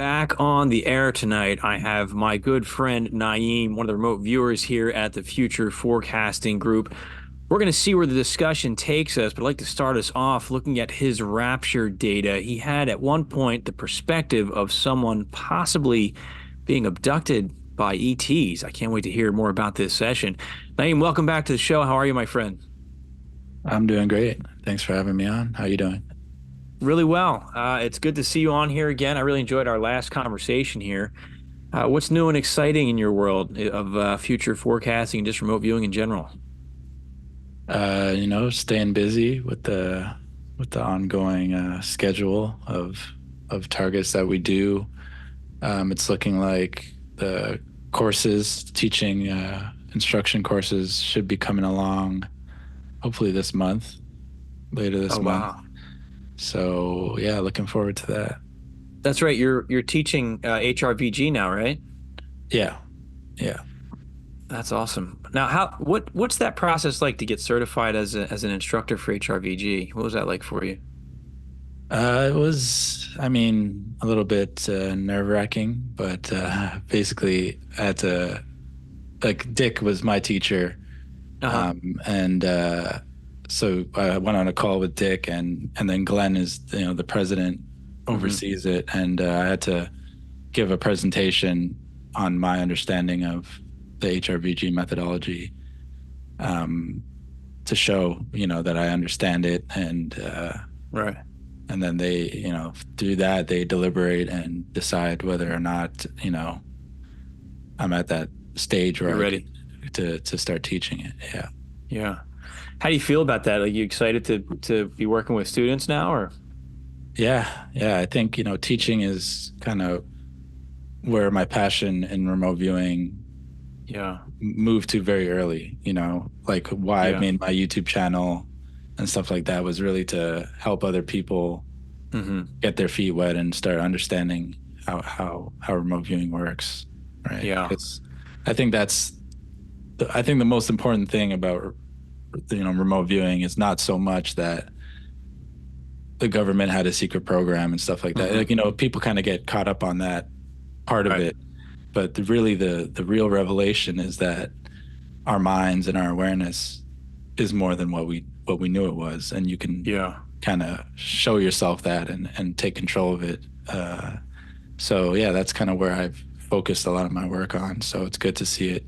Back on the air tonight, I have my good friend Naeem, one of the remote viewers here at the Future Forecasting Group. We're going to see where the discussion takes us, but I'd like to start us off looking at his Rapture data. He had at one point the perspective of someone possibly being abducted by ETs. I can't wait to hear more about this session. Naeem, welcome back to the show. How are you, my friend? I'm doing great. Thanks for having me on. How you doing? Really well. It's good to see you on here again. I really enjoyed our last conversation here. What's new and exciting in your world of future forecasting and just remote viewing in general? Staying busy with the ongoing schedule of targets that we do. It's looking like the courses, teaching instruction courses should be coming along hopefully this month, later this Oh, month. wow. So yeah, looking forward to that. That's right. You're teaching HRVG now, right? Yeah, yeah. That's awesome. Now, what's that process like to get certified as an instructor for HRVG? What was that like for you? It was, I mean, a little bit nerve-wracking, but basically I had to, like, Dick was my teacher. Uh-huh. And so I went on a call with Dick, and then Glenn is, the president, Hmm. oversees it. And I had to give a presentation on my understanding of the HRVG methodology, um, to show, that I understand it. Right. And then they, through that, they deliberate and decide whether or not, I'm at that stage You're where I could ready. to start teaching it. Yeah. Yeah. How do you feel about that? Are you excited to be working with students now, or? Yeah. Yeah. I think, teaching is kind of where my passion in remote viewing Yeah. moved to very early, like why I Yeah. made my YouTube channel and stuff like that was really to help other people Hmm. get their feet wet and start understanding how remote viewing works, right? Yeah. Because I think I think the most important thing about remote viewing is not so much that the government had a secret program and stuff like that. Hmm. Like, people kind of get caught up on that part of Right. it, but really the real revelation is that our minds and our awareness is more than what we knew it was, and you can Yeah. kind of show yourself that and take control of it. So yeah, that's kind of where I've focused a lot of my work on. So it's good to see it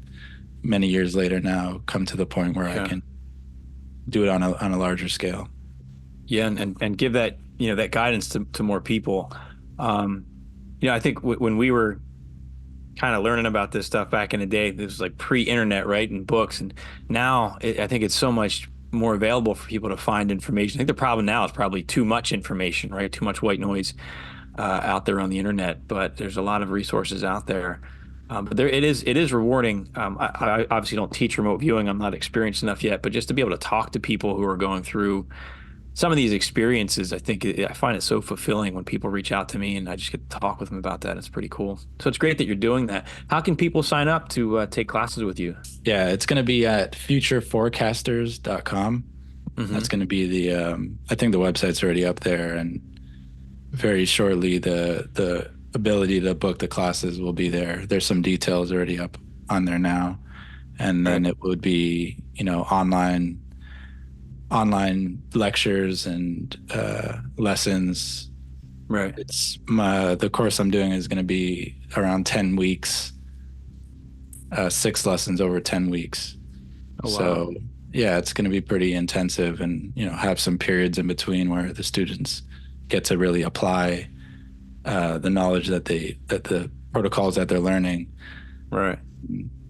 many years later now come to the point where I Yeah. can do it on a larger scale. Yeah. And give that, that guidance to more people. Um, I think when we were kind of learning about this stuff back in the day, this was like pre-internet, right? And books. And now I think it's so much more available for people to find information. I think the problem now is probably too much information, right? Too much white noise out there on the internet, but there's a lot of resources out there. But it is rewarding. I obviously don't teach remote viewing. I'm not experienced enough yet, but just to be able to talk to people who are going through some of these experiences, I find it so fulfilling when people reach out to me and I just get to talk with them about that. It's pretty cool. So it's great that you're doing that. How can people sign up to take classes with you? Yeah, it's going to be at futureforecasters.com. That's Hmm. going to be I think the website's already up there, and very shortly the ability to book the classes will be there. There's some details already up on there now, and Right. then it would be, online lectures and lessons. Right. The course I'm doing is going to be around 10 weeks, 6 lessons over 10 weeks. Oh, wow. So yeah, it's going to be pretty intensive, and have some periods in between where the students get to really apply the knowledge that the protocols that they're learning. Right.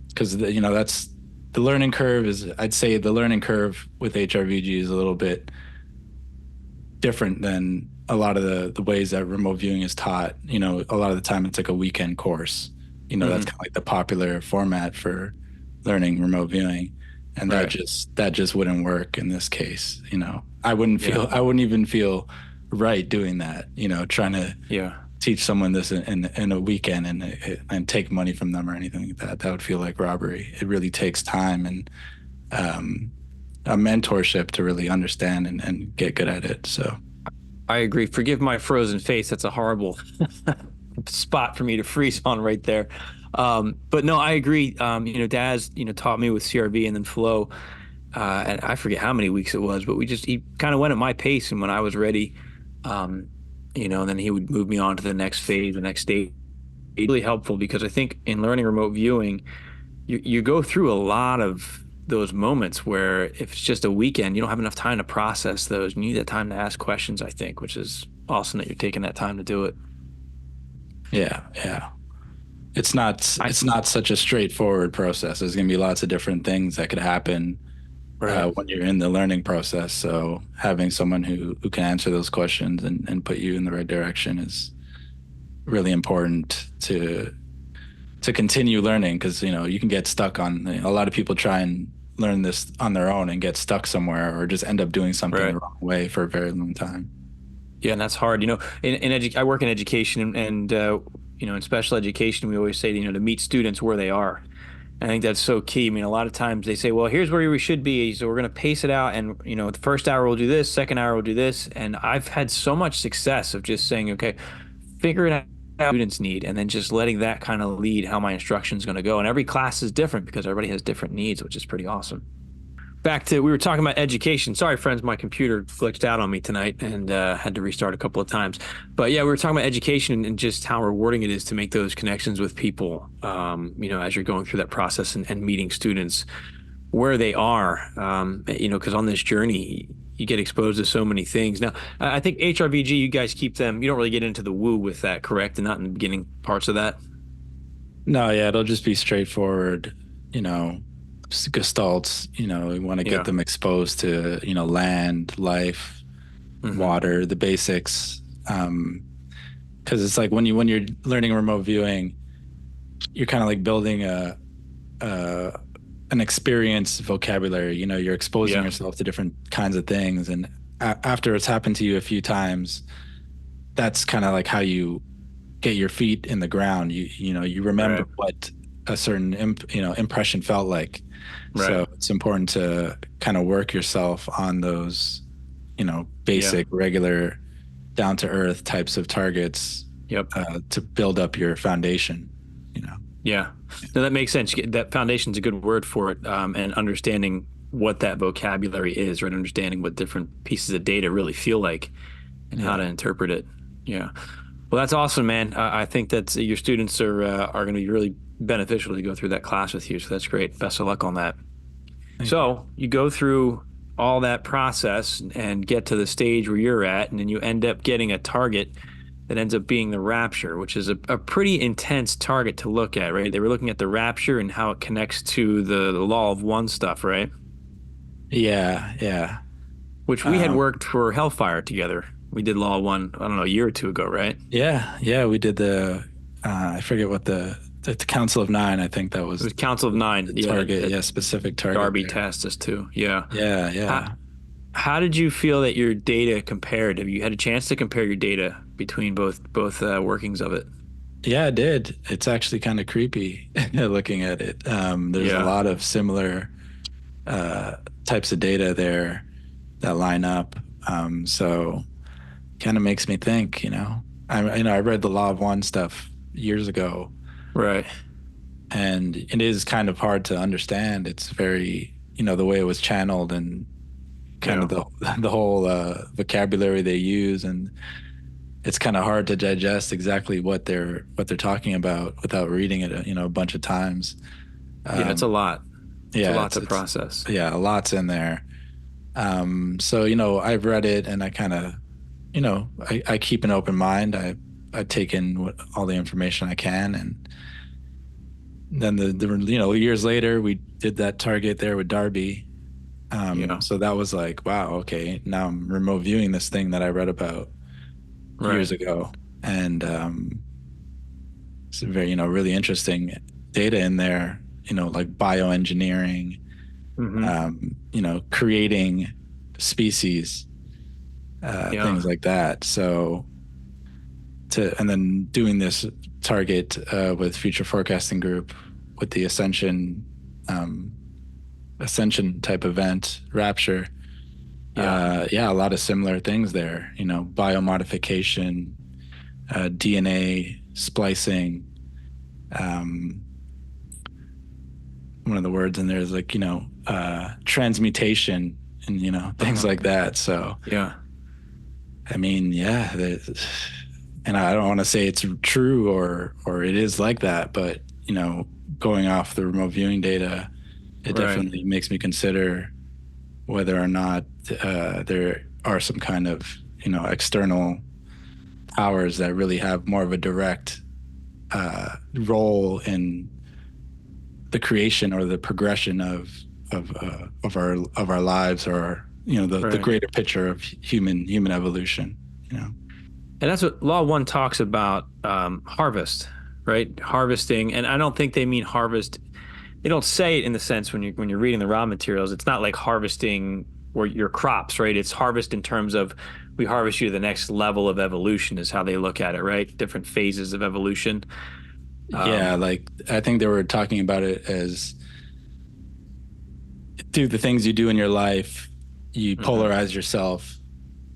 Because that's the learning curve is, I'd say the learning curve with HRVG is a little bit different than a lot of the ways that remote viewing is taught. A lot of the time it's like a weekend course. That's Hmm. kind of like the popular format for learning remote viewing. And that Right. just wouldn't work in this case. Yeah. I wouldn't even feel right doing that, trying to Yeah. teach someone this in a weekend and take money from them or anything like that. That would feel like robbery. It really takes time and um, a mentorship to really understand and get good at it. So I agree. Forgive my frozen face. That's a horrible spot for me to freeze on right there. But no, I agree. Daz, taught me with CRV and then flow. And I forget how many weeks it was, but he kind of went at my pace. And when I was ready, um, and then he would move me on to the next phase, the next stage. Really helpful because I think in learning remote viewing, you go through a lot of those moments where if it's just a weekend, you don't have enough time to process those. You need that time to ask questions, I think, which is awesome that you're taking that time to do it. Yeah, yeah. I, It's not such a straightforward process. There's going to be lots of different things that could happen right, when you're in the learning process. So having someone who can answer those questions and put you in the right direction is really important to continue learning because you can get stuck on a lot of people try and learn this on their own and get stuck somewhere or just end up doing something the right. wrong way for a very long time. Yeah, and that's hard. I work in education and in special education, we always say, to meet students where they are. I think that's so key. I mean, a lot of times they say, well, here's where we should be. So we're going to pace it out. And, the first hour we'll do this, second hour we'll do this. And I've had so much success of just saying, okay, figure it out what students need and then just letting that kind of lead how my instruction is going to go. And every class is different because everybody has different needs, which is pretty awesome. We were talking about education. Sorry, friends, my computer glitched out on me tonight and had to restart a couple of times. But yeah, we were talking about education and just how rewarding it is to make those connections with people, as you're going through that process and meeting students where they are, because on this journey, you get exposed to so many things. Now, I think HRVG, you guys keep them, you don't really get into the woo with that, correct? And not in the beginning parts of that? No, yeah, it'll just be straightforward, gestalts, we want to get Yeah. them exposed to, land, life, Hmm. water, the basics. Because it's like when you're learning remote viewing, you're kind of like building a an experience vocabulary. You're exposing Yeah. yourself to different kinds of things, and after it's happened to you a few times, that's kind of like how you get your feet in the ground. You remember Right. what a certain impression felt like. Right. So it's important to kind of work yourself on those, Yeah. basic, regular, down to earth types of targets Yep. to build up your foundation. You know. Yeah. No, that makes sense. That foundation's a good word for it. And understanding what that vocabulary is, right? Understanding what different pieces of data really feel like and how to Yeah. interpret it. Yeah. Well, that's awesome, man. I think that your students are going to be really beneficial to go through that class with you. So that's great. Best of luck on that. Thank you. So you go through all that process and get to the stage where you're at, and then you end up getting a target that ends up being the Rapture, which is a pretty intense target to look at, right? They were looking at the Rapture and how it connects to the law of one stuff, right? Yeah. Yeah. Which we had Um, worked for Hellfire together. We did Law of One, I don't know, a year or two ago, right? yeah. Yeah. We did I forget what the Council of Nine. I think that It was was Council of the Nine. Yeah, target. that Yeah. Specific target Darby there. tasked us to. Yeah. Yeah. How, Yeah. how did you feel that your data compared? Have you had a chance to compare your data between both workings of it? Yeah, I did. It's actually kind of creepy looking at it. There's a Yeah. lot of similar uh, types of data there that line up. So kind of makes me think, I read the Law of One stuff years ago, Right. and it is kind of hard to understand. It's very, the way it was channeled and kind Yeah. of the whole vocabulary they use, and it's kind of hard to digest exactly what they're talking about without reading it, a bunch of times. Yeah, it's a Um, lot. It's a yeah, lot it's to it's process. yeah, a lot's in there. So I've read it, and I kind of, I keep an open mind. I take in all the information I can, and then the years later we did that target there with Darby. Yeah. So that was like, wow, okay, now I'm remote viewing this thing that I read about Right. years ago, and it's very really interesting data in there. Like bioengineering, Hmm. creating species, Yeah. things like that. So and then doing this target with Future Forecasting Group with the um, Ascension type event, Rapture. Yeah. Yeah, a lot of similar things there. Biomodification, DNA splicing, um, one of the words in there is like, transmutation and, things Uh-huh. like that. So, Yeah. I mean, yeah, and I don't want to say it's true or it is like that, but, going off the remote viewing data, it Right. definitely makes me consider whether or not there are some kind of, external powers that really have more of a direct role in the creation or the progression of our lives, or the Right. greater picture of human evolution. And that's what Law 1 talks about, harvest, right? Harvesting. And I don't think they mean harvest. They don't say it in the sense when you're reading the raw materials. It's not like harvesting or your crops, right? It's harvest in terms of we harvest you to the next level of evolution is how they look at it, right? Different phases of evolution. Yeah, Um, like I think they were talking about it as through the things you do in your life, you mhm. polarize yourself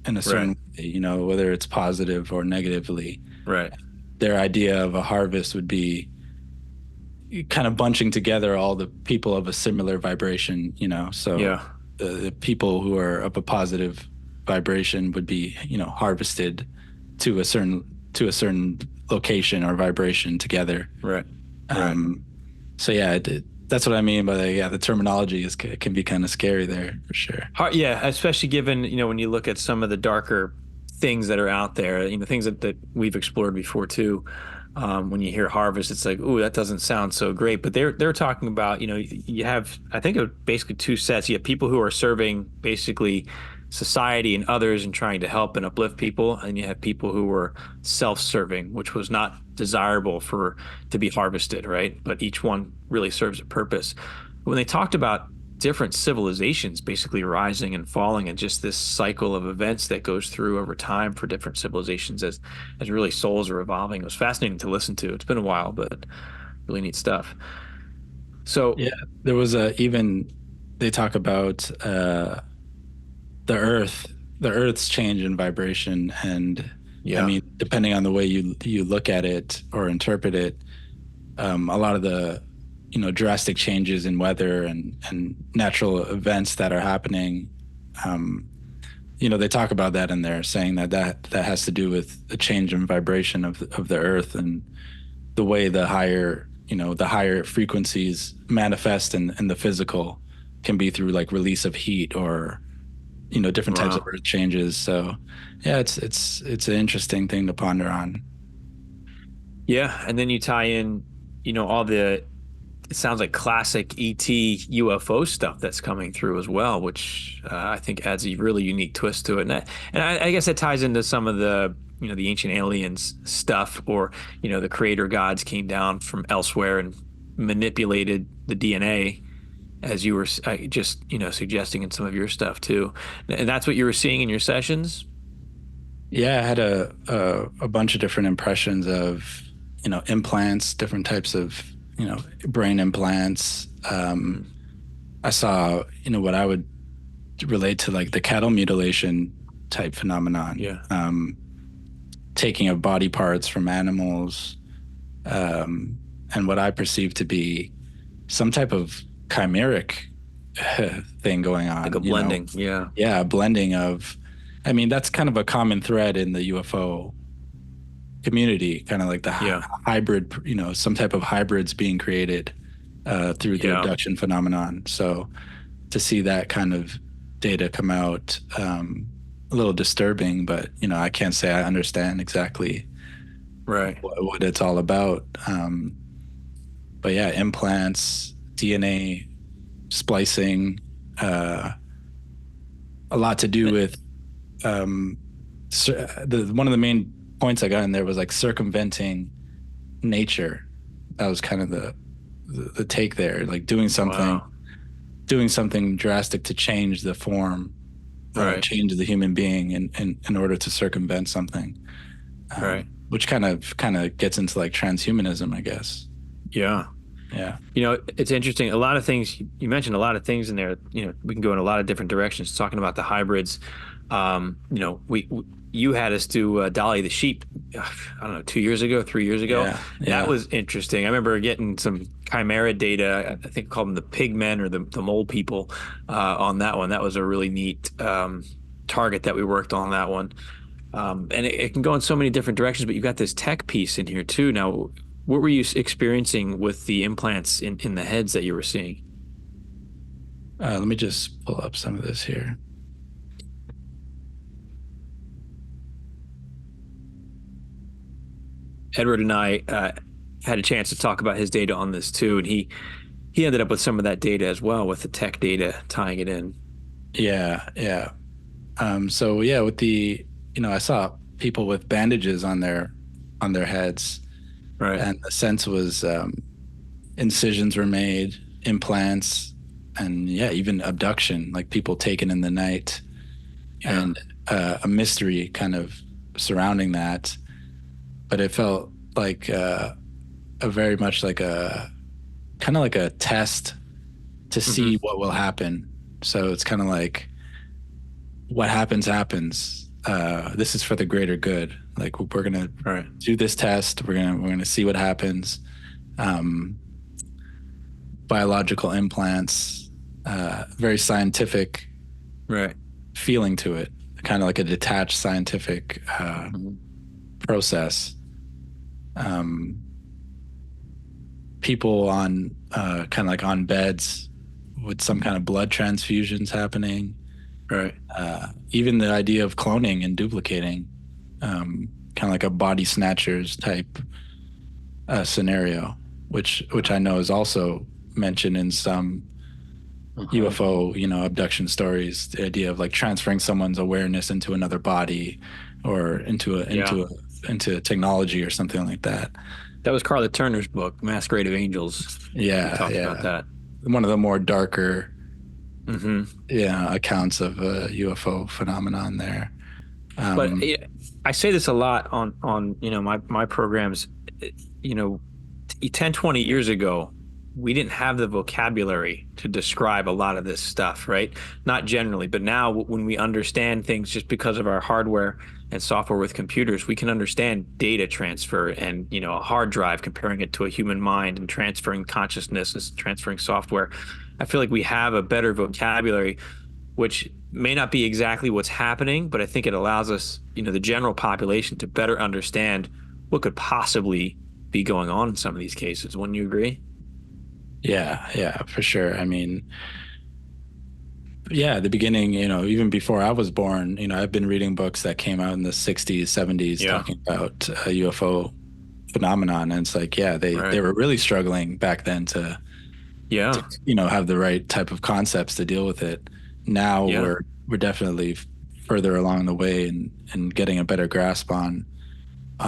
in a certain Right. way, whether it's positive or negatively. Right. Their idea of a harvest would be kind of bunching together all the people of a similar vibration, so Yeah. the people who are of a positive vibration would be, harvested to a certain to a certain location or vibration together. Right. Right. Um, so yeah, that's what I mean by the terminology is can be kind of scary there for sure. Hard, yeah, especially given, when you look at some of the darker things that are out there, things that we've explored before too. When you hear harvest, it's like, ooh, that doesn't sound so great. But they're talking about, you have, I think, basically two sets. You have people who are serving basically society and others and trying to help and uplift people, and you have people who were self-serving, which was not desirable for to be harvested, right? But each one really serves a purpose. When they talked about different civilizations basically rising and falling and just this cycle of events that goes through over time for different civilizations as really souls are evolving. It was fascinating to listen to. It's been a while, but really neat stuff. So Yeah, there was a even they talk about the Earth's change in vibration, and I yeah, mean, depending on the way you look at it or interpret it, a lot of the drastic changes in weather and natural events that are happening. Um, they talk about that in there, saying that has to do with the change in vibration of the Earth and the way the higher frequencies manifest in the physical can be through like release of heat or different types of wow. earth changes. So yeah, it's an interesting thing to ponder on. Yeah, and then you tie in, all the it sounds like classic ET UFO stuff that's coming through as well, which I think adds a really unique twist to it. And I guess that ties into some of the, the ancient aliens stuff, or, the creator gods came down from elsewhere and manipulated the DNA, as you were just, suggesting in some of your stuff too. And that's what you were seeing in your sessions. Yeah, I had a bunch of different impressions of implants, different types of brain implants. Mm, I saw what I would relate to like the cattle mutilation type phenomenon, yeah. taking of body parts from animals, and what I perceive to be some type of chimeric thing going Like a on. blending. Yeah. Yeah, a blending of. I mean, that's kind of a common thread in the UFO community, kind of like the Yeah. hybrid, some type of hybrids being created through the Yeah. abduction phenomenon. So to see that kind of data come out, a little disturbing, but I can't say I understand exactly Right. what it's all about. But yeah, implants, DNA splicing, a lot to do with one of the main points I got in there was like circumventing nature. That was kind of the take there, like Wow. doing something drastic to change the form, Right. change the human being in order to circumvent something, Right. which kind of gets into like transhumanism, I guess. Yeah. Yeah. It's interesting. A lot of things you mentioned, a lot of things in there. We can go in a lot of different directions talking about the hybrids. you had us do Dolly the sheep. I don't know, 2 years ago, 3 years ago. Yeah, That yeah, was interesting. I remember getting some Chimera data. I think called them the pig men or the mole people on that one. That was a really neat target that we worked on that one. And it can go in so many different directions, but you got this tech piece in here too. Now, what were you experiencing with the implants in the heads that you were seeing? let me just pull up some of this here. Edward and I had a chance to talk about his data on this too, and he ended up with some of that data as well with the tech data tying it in. Yeah, yeah. So yeah, with the, I saw people with bandages on their heads, Right. and the sense was incisions were made, implants, and yeah, even abduction, like people taken in the night, Yeah. and a mystery kind of surrounding that. But it felt like a very much like a kind of like a test to see Hmm. what will happen. So it's kind of like what happens happens. This is for the greater good. Like we're gonna Right. do this test. We're gonna see what happens. Um, Biological implants, very scientific Right. feeling to it. Kind of like a detached scientific Hmm. process. Um, People on kind of like on beds with some kind of blood transfusions happening. Right. Even the idea of cloning and duplicating, kind of like a body snatchers type scenario, which I know is also mentioned in some Uh-huh. UFO, abduction stories. The idea of like transferring someone's awareness into another body, or Yeah. into technology or something like that. That was Carla Turner's book, Masquerade of Angels. He Yeah, talked about yeah. that. One of the more darker, Hmm. yeah, accounts of a UFO phenomenon there. But Um, I say this a lot on my programs. You know, 10, 20 years ago, we didn't have the vocabulary to describe a lot of this stuff, right? Not generally, but now when we understand things just because of our hardware and software with computers, we can understand data transfer and, a hard drive, comparing it to a human mind and transferring consciousness and transferring software. I feel like we have a better vocabulary, which may not be exactly what's happening, but I think it allows us, the general population to better understand what could possibly be going on in some of these cases. Wouldn't you agree? yeah, yeah, for sure. I mean, yeah, the beginning, even before I was born, I've been reading books that came out in the 60s, 70s Yeah. talking about UFO phenomenon. And it's like, yeah, they Right. were really struggling back then to Yeah. have the right type of concepts to deal with it. Now Yeah. we're definitely further along the way and getting a better grasp on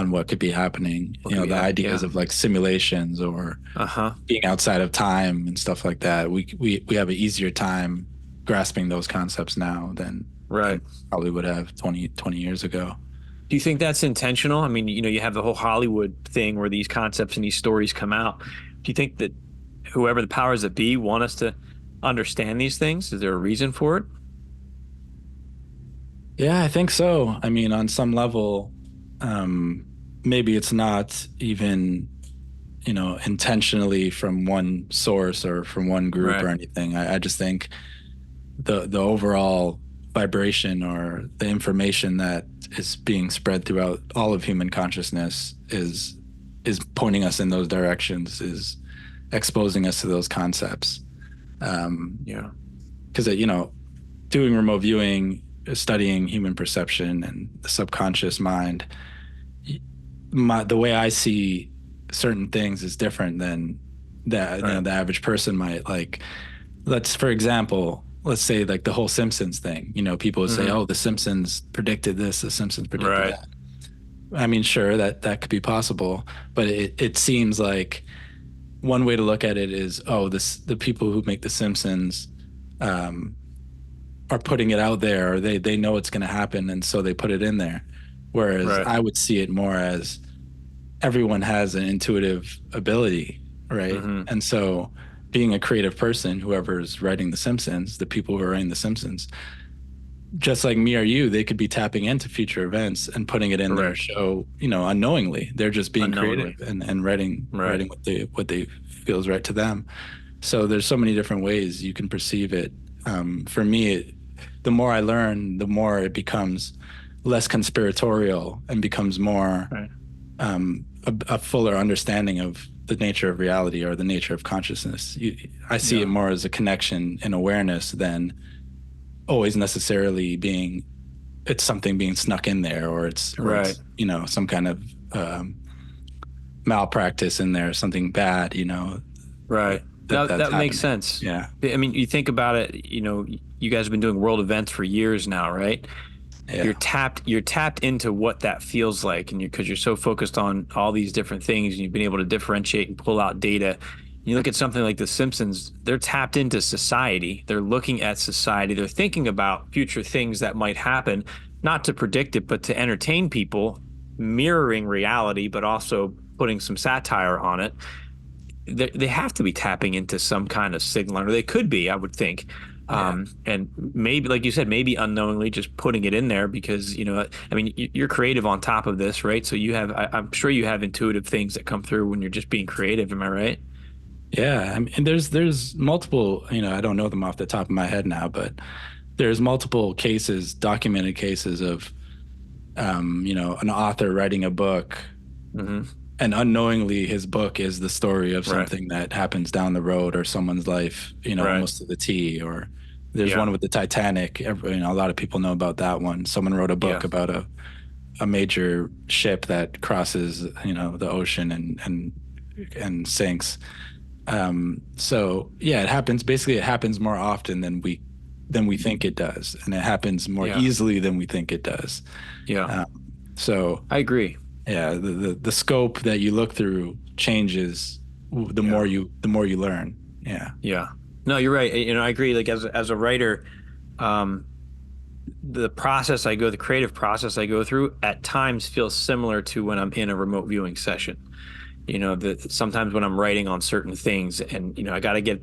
what could be happening. What could be The happening? ideas Yeah. of like simulations or Uh-huh. being outside of time and stuff like that. We have an easier time grasping those concepts now than Right. probably would have 20 years ago. Do you think that's intentional? I mean, you have the whole Hollywood thing where these concepts and these stories come out. Do you think that whoever the powers that be want us to understand these things? Is there a reason for it? Yeah, I think so. I mean, on some level, um, maybe it's not even, intentionally from one source or from one group or Right. anything. I just think the overall vibration or the information that is being spread throughout all of human consciousness is pointing us in those directions, is exposing us to those concepts. Yeah. Because doing remote viewing, studying human perception and the subconscious mind, the way I see certain things is different than that Right. the average person might. Like, for example, let's say like the whole Simpsons thing. People would say, Hmm. "Oh, the Simpsons predicted this, the Simpsons predicted Right. that." I mean, sure, that could be possible, but it seems like one way to look at it is, oh, the people who make the Simpsons um, are putting it out there, or they know it's going to happen, and so they put it in there. Whereas Right. I would see it more as everyone has an intuitive ability, right? Hmm. And so being a creative person, whoever's writing The Simpsons, the people who are writing The Simpsons, just like me or you, they could be tapping into future events and putting it in their Correct. show, unknowingly. They're just being creative Unknowingly. and Right. writing what they feels right to them. So there's so many different ways you can perceive it. For me, the more I learn, the more it becomes less conspiratorial and becomes more Right. a fuller understanding of the nature of reality or the nature of consciousness. I see it Yeah. more as a connection and awareness than always necessarily being it's something being snuck in there, or Right. it's some kind of malpractice in there, something bad, Right. No, that's that makes happening. sense. Yeah, I mean, you think about it, you guys have been doing world events for years now, right? You're yeah, tapped into what that feels like, and because you're so focused on all these different things, and you've been able to differentiate and pull out data. You look at something like The Simpsons, they're tapped into society. They're looking at society. They're thinking about future things that might happen, not to predict it, but to entertain people, mirroring reality, but also putting some satire on it. They have to be tapping into some kind of signal, or they could be, I would think. yeah, And maybe, like you said, maybe unknowingly just putting it in there because, I mean, you're creative on top of this, right? So I'm sure you have intuitive things that come through when you're just being creative. Am I right? yeah. I mean, and there's multiple, I don't know them off the top of my head now, but there's multiple cases, documented cases of, an author writing a book, Hmm. and unknowingly his book is the story of Right. something that happens down the road or someone's life, Right. almost to the T. Or there's Yeah. one with the Titanic. A lot of people know about that one. Someone wrote a book Yeah. about a major ship that crosses, the ocean and sinks. So yeah, it happens. Basically, it happens more often than we think it does, and it happens more Yeah. easily than we think it does. Yeah. Um, so I agree. yeah, the scope that you look through changes the more Yeah. you learn. Yeah, Yeah. No, you're right. I agree. Like as a writer, um, the creative process I go through at times feels similar to when I'm in a remote viewing session. That sometimes when I'm writing on certain things and, I got to get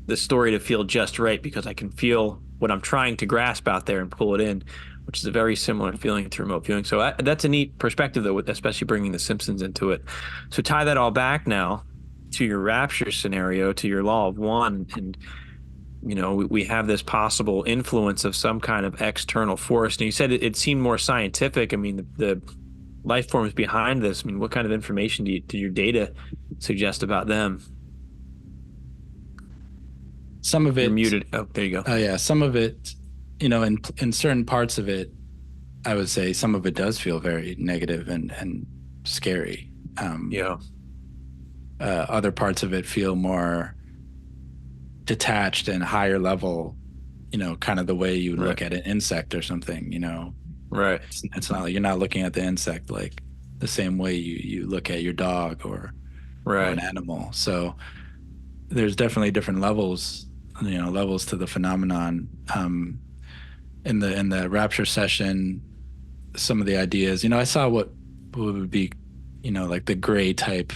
the story to feel just right because I can feel what I'm trying to grasp out there and pull it in, which is a very similar feeling to remote viewing. So that's a neat perspective though, especially bringing the Simpsons into it. So tie that all back now to your rapture scenario, to your law of one, and we have this possible influence of some kind of external force. And you said it seemed more scientific. I mean, the life forms behind this. I mean, what kind of information do your data suggest about them? some of You're it. muted. Oh, there you go. Yeah, some of it. In certain parts of it, I would say some of it does feel very negative and scary. Yeah. Other parts of it feel more detached and higher level. Kind of the way you would Right. look at an insect or something. Right. It's not like you're not looking at the insect like the same way you look at your dog or an Right. animal. So there's definitely different levels, levels to the phenomenon. In the rapture session, some of the ideas, I saw what would be, like the gray type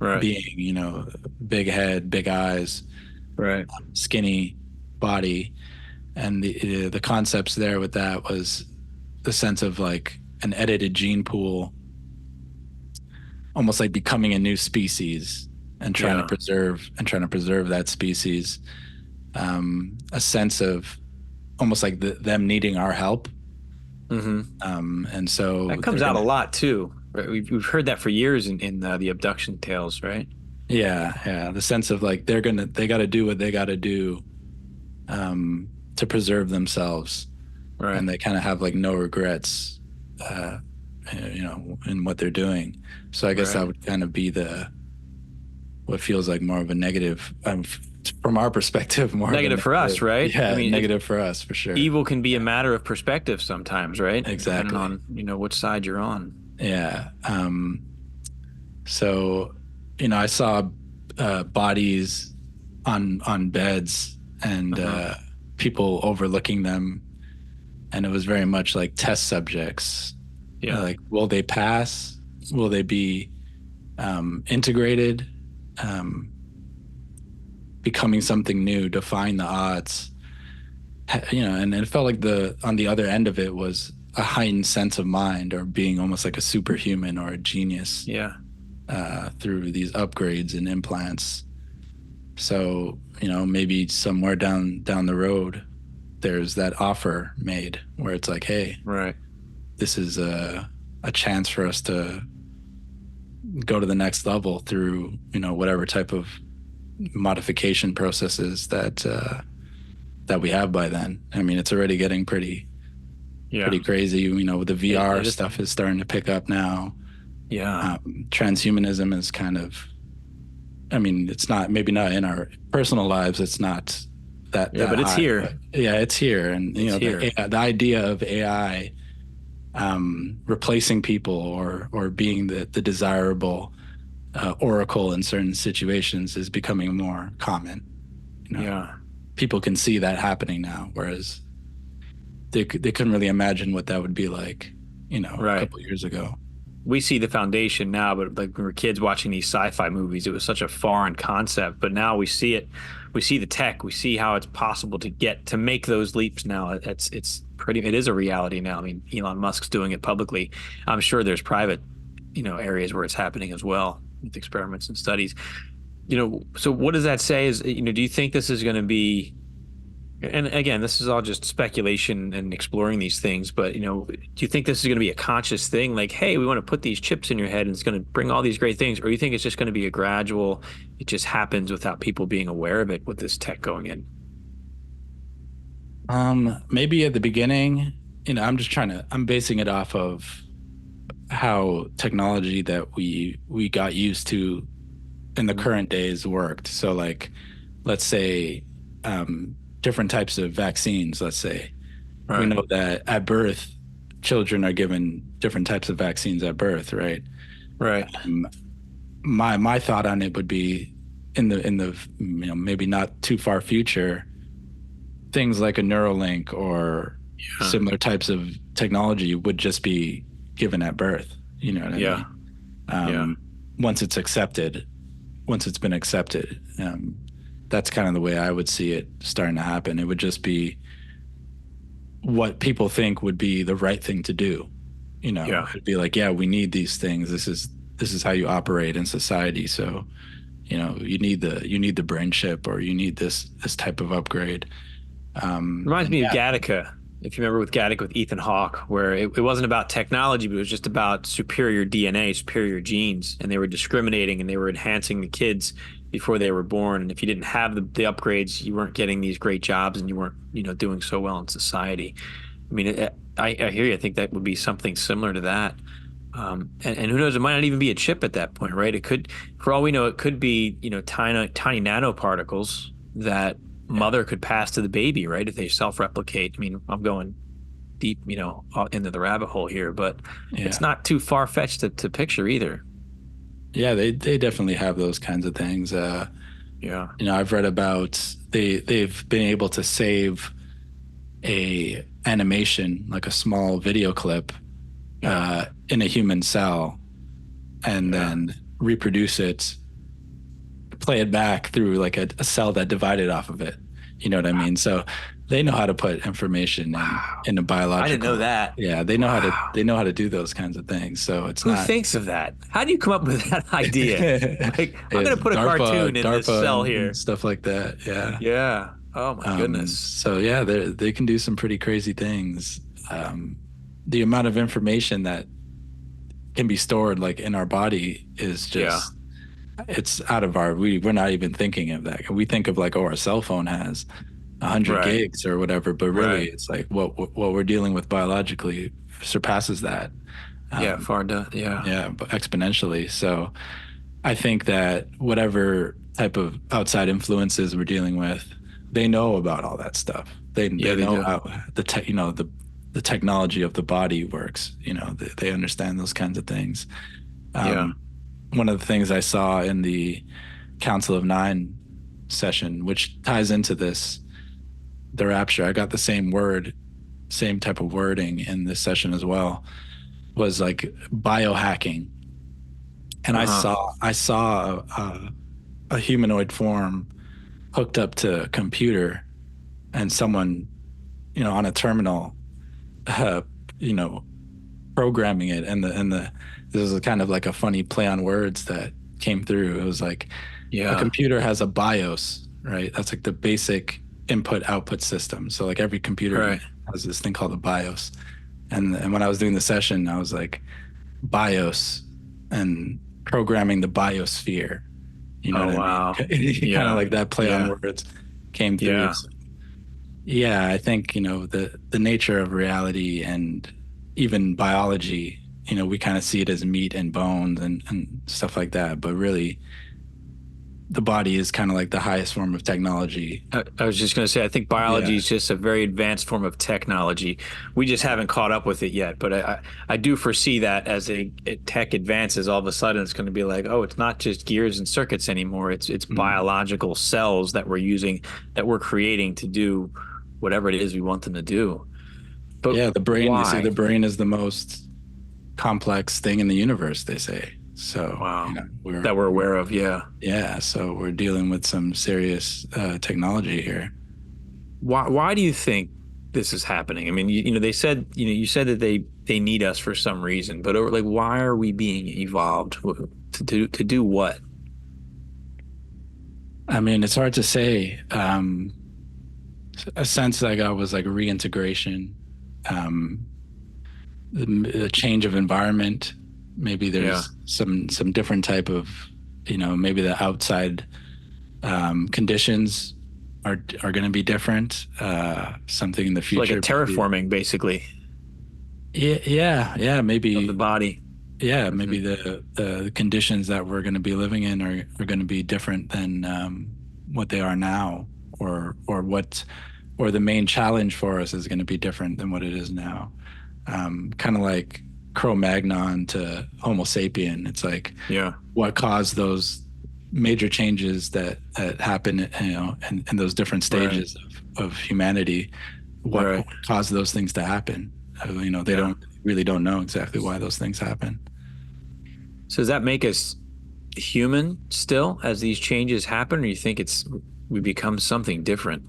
Right. being, big head, big eyes, Right. skinny body, and the concepts there with that was the sense of like an edited gene pool, almost like becoming a new species and Yeah. trying to preserve that species. A sense of almost like them needing our help. Hmm. And so That they're comes out a gonna, lot too. Right? We've heard that for years in the abduction tales, right? yeah, the sense of like they got to do what they got to do to preserve themselves, Right. and they kind of have like no regrets, uh, in what they're doing. So I guess Right. that would kind of be what feels like more of a negative, from our perspective, more of a Negative for us, negative. right? I Yeah, mean, negative for us for sure. evil can be a Yeah, matter of perspective sometimes, right? Depending exactly. on, which side you're on. Yeah. So, I saw bodies on beds and Uh-huh. people overlooking them, and it was very much like test subjects. Yeah. Like, will they pass? Will they be integrated? Becoming something new, defying the odds. and it felt like the on the other end of it was a heightened sense of mind or being almost like a superhuman or a genius Yeah. through these upgrades and implants. So, maybe somewhere down the road, there's that offer made where it's like, hey, Right. this is a chance for us to go to the next level through, whatever type of modification processes that we have by then. I mean, it's already getting Yeah. pretty crazy. With the VR It is. stuff is starting to pick up now. Yeah. Transhumanism is kind of, I mean, it's not maybe not in our personal lives. It's not Yeah, that but it's high, here. but yeah, it's here. And It's here. the idea of AI replacing people or being the desirable oracle in certain situations is becoming more common. You know, Yeah. people can see that happening now, whereas they couldn't really imagine what that would be like, a Right. couple of years ago. We see the foundation now, but like when we were kids watching these sci-fi movies, it was such a foreign concept. But now we see it, we see the tech, we see how it's possible to get to make those leaps now. It is a reality now. I mean, Elon Musk's doing it publicly. I'm sure there's private, areas where it's happening as well with experiments and studies. So what does that say is, do you think this is going to be, and again, this is all just speculation and exploring these things, but do you think this is going to be a conscious thing? Like, hey, we want to put these chips in your head and it's going to bring all these great things, or you think it's just going to be a gradual, it just happens without people being aware of it with this tech going in? Maybe at the beginning, I'm basing it off of how technology that we got used to in the Mhm. current days worked. So like, let's say, different types of vaccines, let's say, we Right. know that at birth, children are given different types of vaccines at birth, right? Right. Um, my thought on it would be in the maybe not too far future, things like a Neuralink or Yeah. similar types of technology would just be given at birth. You know what I Yeah. mean? Yeah. Um, once it's accepted, once it's been accepted, that's kind of the way I would see it starting to happen. It would just be what people think would be the right thing to do. Yeah. It'd be like, yeah, we need these things. This is how you operate in society. So, you need the brain chip or you need this type of upgrade. Reminds And me of yeah, Gattaca. If you remember with Gattaca with Ethan Hawke, where it wasn't about technology, but it was just about superior DNA, superior genes, and they were discriminating and they were enhancing the kids before they were born. And if you didn't have the upgrades, you weren't getting these great jobs and you weren't, doing so well in society. I mean, I hear you. I think that would be something similar to that. And who knows? It might not even be a chip at that point, right? It could, for all we know, it could be, tiny, tiny nanoparticles that yeah, mother could pass to the baby, right? If they self-replicate. I mean, I'm going deep, into the rabbit hole here, but it's yeah, not too far-fetched to picture either. yeah. They definitely have those kinds of things. Yeah. I've read about they've been able to save a animation, like a small video clip, Yeah. in a human cell, and Yeah. then reproduce it, play it back through like a cell that divided off of it. You know what I mean? So they know how to put information Wow. in a I didn't know biological. that. Yeah, Wow. they know how to do those kinds of things. So it's Who not. thinks of that? How do you come up with that idea? Like, I'm going It's to put a cartoon in this DARPA cell and here. stuff like that. Yeah. Yeah. Oh my goodness. So yeah, they can do some pretty crazy things. Um, the amount of information that can be stored like in our body is Yeah. just it's out of we're not even thinking of that. We think of like, oh, our cell phone has 100 Right. gigs or whatever, but really Right. it's like what we're dealing with biologically surpasses that. Yeah. Um, Far done. Yeah. yeah, but exponentially. So I think that whatever type of outside influences we're dealing with, they know about all that stuff. They Yeah, they know do. how the technology of the body works. They understand those kinds of things. Yeah. Um, one of the things I saw in the Council of Nine session, which ties into the rapture, I got the same type of wording in this session as well, was like biohacking. And Uh-huh. I saw a humanoid form hooked up to a computer and someone on a terminal, uh, you know, programming it, and the this is kind of like a funny play on words that came through. It was like a Yeah. computer has a BIOS, right? That's like the basic input output system. So like every computer Right. has this thing called a BIOS. And when I was doing the session, I was like BIOS and programming the biosphere. You know Oh, what I mean? wow. Kind of Yeah. like that play on Yeah. words came through. Yeah. So, yeah, I think, the nature of reality and even biology, we kind of see it as meat and bones and stuff like that. But really, the body is kind of like the highest form of technology. I was just going to say, I think biology Yeah. is just a very advanced form of technology. We just haven't caught up with it yet. But I do foresee that as a tech advances, all of a sudden it's going to be like, oh, it's not just gears and circuits anymore. It's Mm. biological cells that we're using, that we're creating to do whatever it is we want them to do. But Yeah, the brain, they say the why? brain is the most complex thing in the universe, they say. So, Wow. That we're aware of. Yeah. yeah, so we're dealing with some serious technology here. Why do you think this is happening? I mean, they said, you said that they need us for some reason, but like, why are we being evolved to do what? I mean, it's hard to say. A sense I got was like reintegration, um, a change of environment. Maybe Yeah. there's some different type of, maybe the outside conditions are going to be different. Something in the So like a future, maybe. terraforming, basically, Yeah, yeah, yeah. of the Maybe, body. yeah. Hmm. Maybe the conditions that we're going to be living in are going to be different than what they are now, or the main challenge for us is going to be different than what it is now. Kind of like Cro-Magnon to Homo sapien. It's like Yeah. what caused those major changes that happen, in those different Right. stages of humanity. What Right. caused those things to happen? They Yeah. don't really don't know exactly why those things happen. So does that make us human still as these changes happen, or you think we become something different?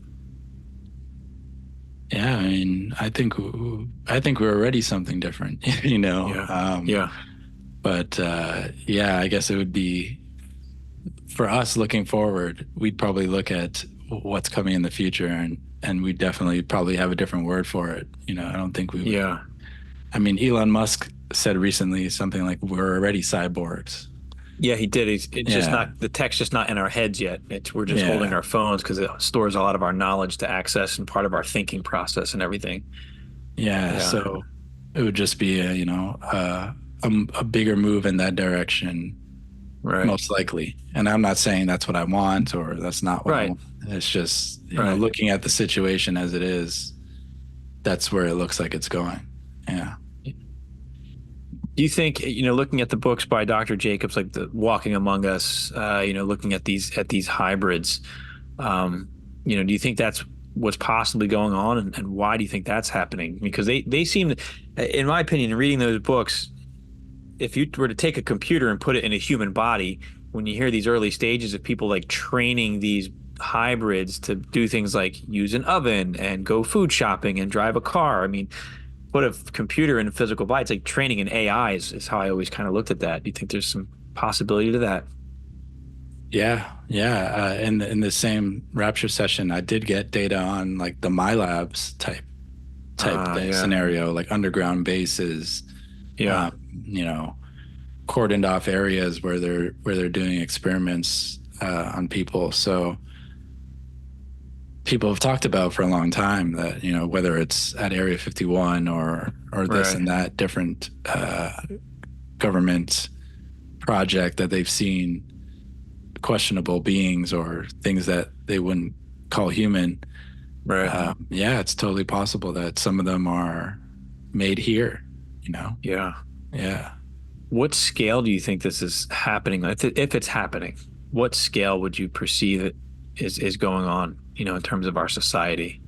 Yeah, I mean, I think we're already something different, Yeah. Yeah. But yeah, I guess it would be for us looking forward. We'd probably look at what's coming in the future, and we definitely probably have a different word for it. I don't think we would. Yeah. I mean, Elon Musk said recently something like we're already cyborgs. Yeah, he did. It's just Yeah, not, the tech's just not in our heads yet. We're just holding yeah, our phones because it stores a lot of our knowledge to access and part of our thinking process and everything. yeah. Yeah. So it would just be a bigger move in that direction, Right. most likely. And I'm not saying that's what I want or that's not what I Right. want. It's just, Right. looking at the situation as it is, that's where it looks like it's going. Yeah. Do you think, looking at the books by Dr. Jacobs, like the Walking Among Us, looking at these hybrids, do you think that's what's possibly going on, and why do you think that's happening? Because they seem, in my opinion, reading those books, if you were to take a computer and put it in a human body, when you hear these early stages of people like training these hybrids to do things like use an oven and go food shopping and drive a car, I mean, put a computer in a physical body, it's like training an AI is how I always kind of looked at that. Do you think there's some possibility to that? Yeah. Yeah. In the same Rapture session, I did get data on like the MyLabs type thing, Yeah, scenario, like underground bases, yeah, um, you know, cordoned off areas where they're doing experiments on people. So people have talked about for a long time that whether it's at Area 51 or this right, and that different government project that they've seen questionable beings or things that they wouldn't call human. right, Yeah, it's totally possible that some of them are made here. You know, yeah. yeah. What scale do you think this is happening? If it's happening, what scale would you perceive it is going on, in terms of our society?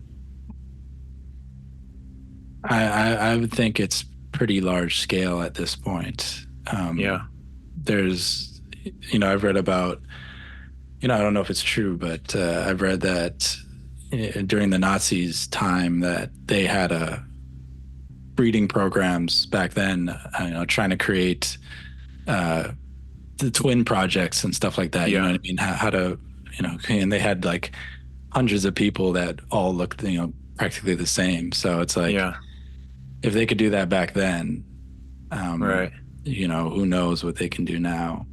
I would think it's pretty large scale at this point. Yeah, There's, I've read about, I don't know if it's true, but I've read that, during the Nazis' time that they had a breeding programs back then, trying to create uh, the twin projects and stuff like that. You know Yeah. what I mean? How to, and they had like hundreds of people that all looked, practically the same. So it's like Yeah. if they could do that back then, um, Right. who knows what they can do now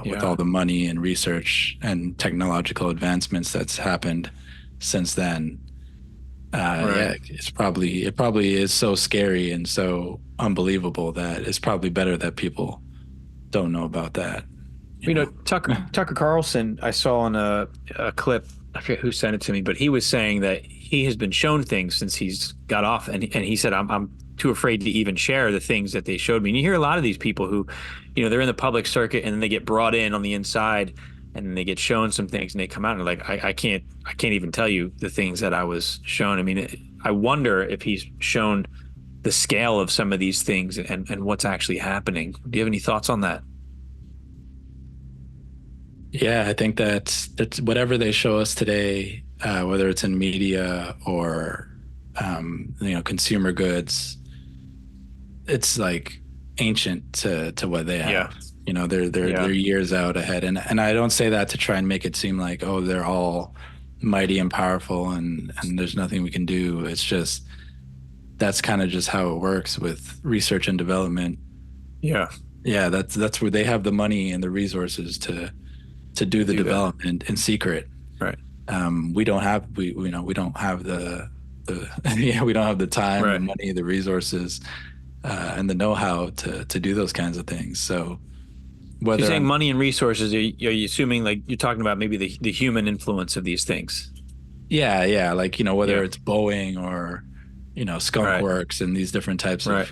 with all Yeah. the money and research and technological advancements that's happened since then. Right. Yeah, it probably is so scary and so unbelievable that it's probably better that people don't know about that, you You know, know. Tucker Carlson, I saw in a clip, I forget who sent it to me, but he was saying that he has been shown things since he's got off, and he said, I'm too afraid to even share the things that they showed me. And you hear a lot of these people who, they're in the public circuit and then they get brought in on the inside and then they get shown some things and they come out and they're like, I can't even tell you the things that I was shown. I mean, I wonder if he's shown the scale of some of these things and what's actually happening. Do you have any thoughts on that? Yeah, I think that's whatever they show us today, whether it's in media or consumer goods, it's like ancient to what they Yeah. have. They're Yeah. years out ahead, and I don't say that to try and make it seem like, oh, they're all mighty and powerful and there's nothing we can do. It's just that's kind of just how it works with research and development. Yeah. Yeah, that's where they have the money and the resources to do the Do that. development in secret. Right. We don't have we don't have the yeah, we don't have the time, the Right. money, the resources, and the know-how to do those kinds of things. So So you're whether saying I'm money and resources, are you assuming like you're talking about maybe the human influence of these things? yeah, like whether Yeah. it's Boeing or Skunk Right. Works and these different types Right.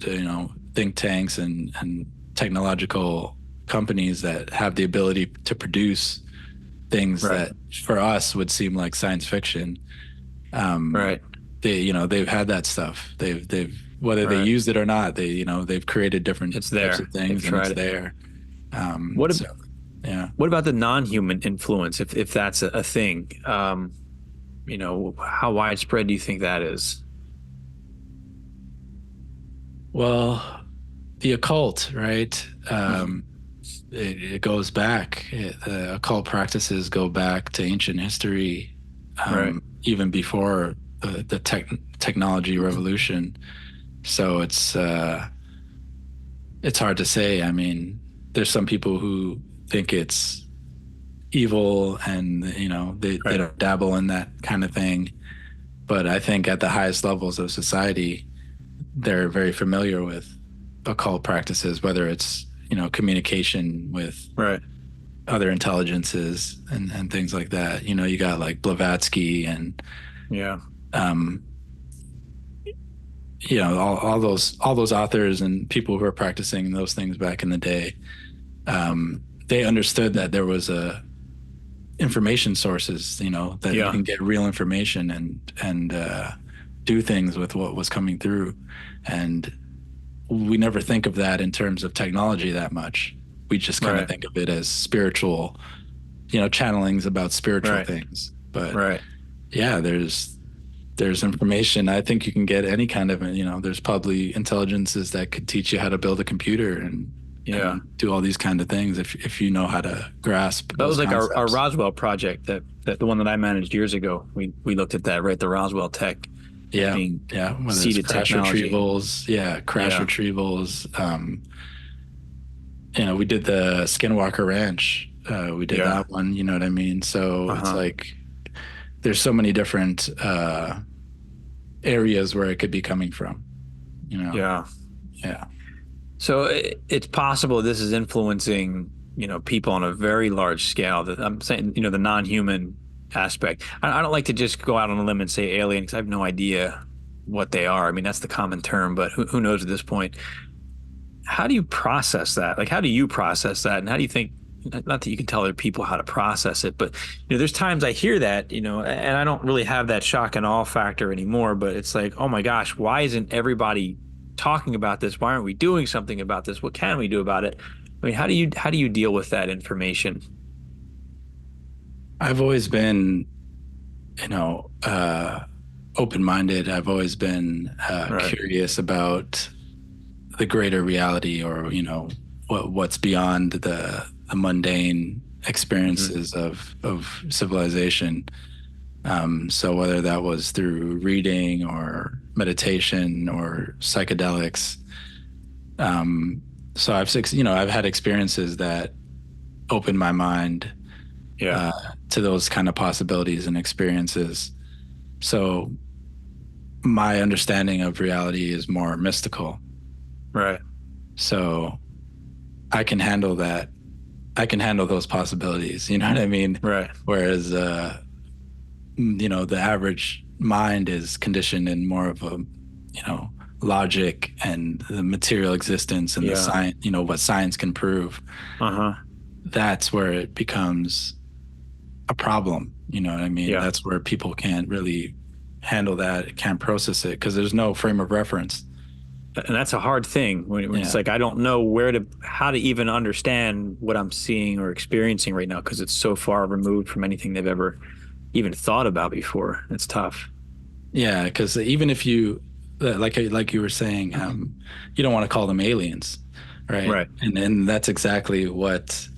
of think tanks and technological companies that have the ability to produce things Right. that for us would seem like science fiction. um, Right. they've had that stuff. They've whether they Right. used it or not, they've created different It's types of there. They've things and tried it's it. there. What So yeah. what about the non-human influence, if that's a thing? How widespread do you think that is? Well, the occult, right? Mhm. It goes back. Occult practices go back to ancient history, Right. even before the technology revolution. So it's hard to say. I mean, there's some people who think it's evil, and they Right. don't dabble in that kind of thing. But I think at the highest levels of society, they're very familiar with occult practices, whether it's communication with Right. other intelligences and things like that. You got like Blavatsky and Yeah. um, all those authors and people who are practicing those things back in the day. They understood that there was a information sources, that you Yeah. can get real information and do things with what was coming through. And we never think of that in terms of technology that much. We just kind of Right. think of it as spiritual, channelings about spiritual Right. things. But Right. yeah, there's information. I think you can get any kind of, there's probably intelligences that could teach you how to build a computer and Yeah. do all these kind of things if you know how to grasp That was those like our concepts. Roswell project that the one that I managed years ago. We looked at that, right? The Roswell tech Yeah, being yeah. Whether it's seeded crash technology. retrievals, yeah, crash Yeah. retrievals. We did the Skinwalker Ranch. We did Yeah. that one. You know what I mean? So it's Uh-huh. like there's so many different areas where it could be coming from. Yeah. Yeah. So it's possible this is influencing, people on a very large scale. That I'm saying, the non-human aspect. I don't like to just go out on a limb and say alien because I have no idea what they are. I mean, that's the common term, but who knows at this point? How do you process that? Like, how do you process that? And how do you think, not that you can tell other people how to process it, but, there's times I hear that, and I don't really have that shock and awe factor anymore, but it's like, oh my gosh, why isn't everybody talking about this? Why aren't we doing something about this? What can we do about it? I mean, how do you deal with that information? I've always been you know, open-minded. I've always been Right. curious about the greater reality, or what's beyond the mundane Hmm. experiences of civilization. So whether that was through reading or meditation or psychedelics, um, so I've had experiences that opened my mind Yeah. uh, to those kind of possibilities and experiences. So my understanding of reality is more mystical. Right. So I can handle that. I can handle those possibilities. You know what I mean? Right. Whereas, the average mind is conditioned in more of a, you know, logic and the material existence and the Yeah. science, what science can prove. Uh-huh. That's where it becomes a problem. You know what I mean? Yeah. That's where people can't really handle that, can't process it because there's no frame of reference. And that's a hard thing when it's Yeah. like I don't know how to even understand what I'm seeing or experiencing right now because it's so far removed from anything they've ever even thought about before. It's tough. Yeah, because even if like you were saying, you don't want to call them aliens, right? Right. And that's exactly what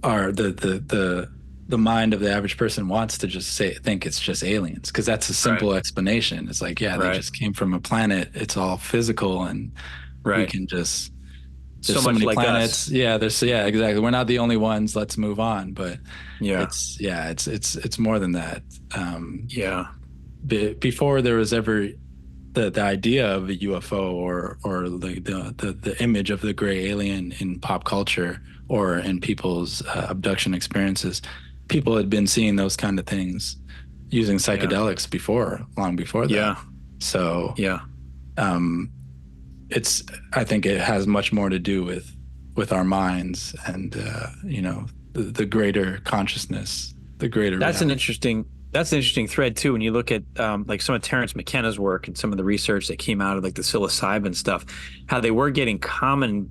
are the mind of the average person wants to just think it's just aliens, because that's a Right. simple explanation. It's like, yeah, they Right. just came from a planet. It's all physical, and we Right. can just there's So so much many like us. planets. Yeah, exactly. We're not the only ones. Let's move on. But Yeah. it's more than that. Um, Yeah. Before there was ever the idea of a UFO, or the image of the gray alien in pop culture or in people's abduction experiences, people had been seeing those kind of things using Yeah. psychedelics before, long before that. Yeah. So Yeah. um, it's I think it has much more to do with our minds and the greater consciousness, the greater That's an reality. interesting that's an interesting thread too when you look at like some of Terence McKenna's work and some of the research that came out of like the psilocybin stuff, how they were getting common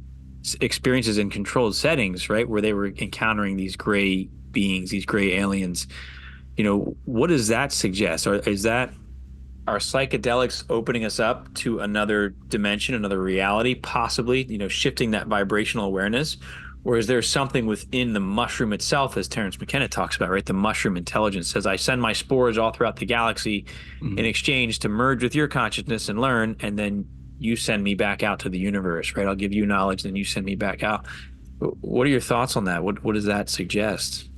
experiences in controlled settings, right, where they were encountering these gray beings, these gray aliens. What does that suggest? Or is that are psychedelics opening us up to another dimension, another reality, possibly, shifting that vibrational awareness? Or is there something within the mushroom itself, as Terence McKenna talks about, right? The mushroom intelligence says, I send my spores all throughout the galaxy in Mhm. exchange to merge with your consciousness and learn, and then you send me back out to the universe, right? I'll give you knowledge, then you send me back out. What are your thoughts on that? What does that suggest?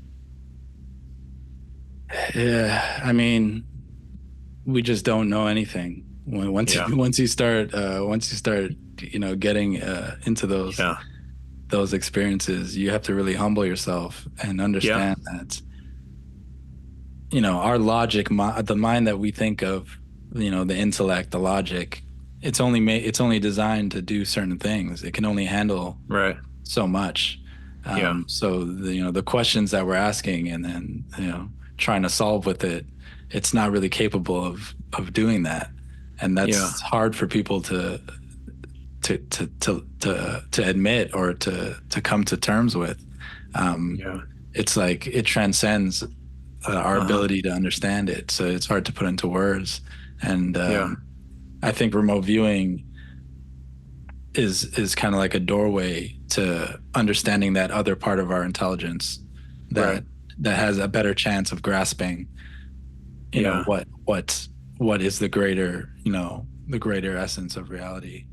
Yeah, I mean, we just don't know anything. Once Yeah, once you start getting into yeah, those experiences, you have to really humble yourself and yeah, understand that our the mind that we think of, the intellect, the logic, it's only designed to do certain things. It can only handle right. so much. Yeah, So the questions that we're asking, and then trying to solve with it, it's not really capable of doing that, and yeah, that's hard for people to admit or to come to terms with. Um, yeah, it's like it transcends our uh-huh, ability to understand it, so it's hard to put into words. And yeah, I think remote viewing is kind of like a doorway to understanding that other part of our intelligence right. that has a better chance of grasping, Yeah. what is the greater essence of reality.